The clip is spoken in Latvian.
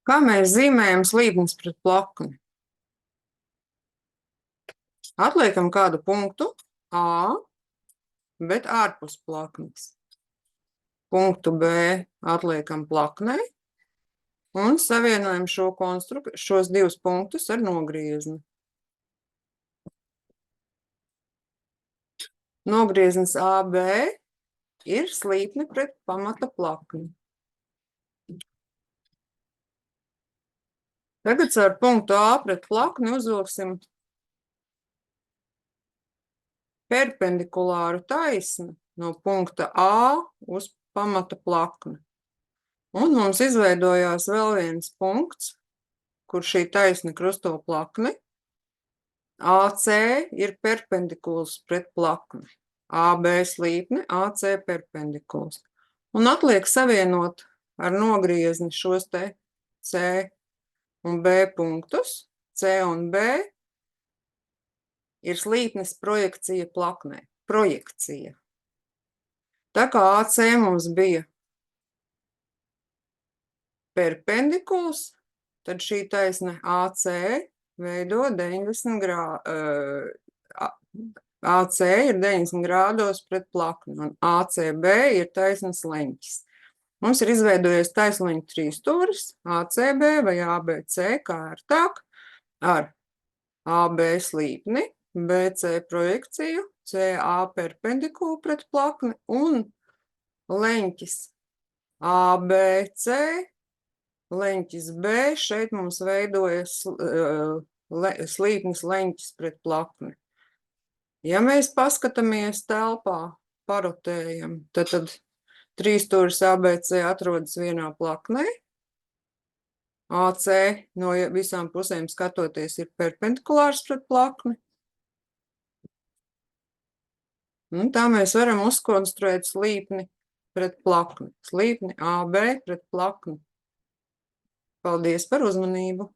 Kā mēs zīmējam slīpnes pret plakni? Atliekam kādu punktu A, bet ārpus plaknes. Punktu B atliekam plaknei un savienojam šos divus punktus ar nogriezni. Nogrieznis AB ir slīpne pret pamata plakni. Tagad ar punktu A pret plakni uzvilksim perpendikulāru taisni no punkta A uz pamata plakni. Un mums izveidojās vēl viens punkts, kur šī taisne krusto plakni. AC ir perpendikuls pret plakni. AB slīpne, AC perpendikuls. Un atliek savienot ar nogriezni šos te C un B punktus. C un B ir slīpnes projekcija plaknē. Projekcija. Tā kā AC mums bija perpendikuls, tad šī taisne AC veido 90 grādu. AC ir 90 grādos pret plakni, un ACB ir taisnas leņķis. Mums ir izveidojies taisnleņķu trīsstūris, ACB vai ABC kā ērtāk, ar AB slīpni, BC projekciju, CA perpendikulu pret plakni un leņķis ABC, leņķis B, šeit mums veidojas slīpnes leņķis pret plakni. Ja mēs paskatāmies telpā, parotējam, tad trīsstūris ABC atrodas vienā plaknē. AC no visām pusēm skatoties ir perpendikulārs pret plakni. Un tā mēs varam uzkonstruēt slīpni pret plakni. Slīpni AB pret plakni. Paldies par uzmanību!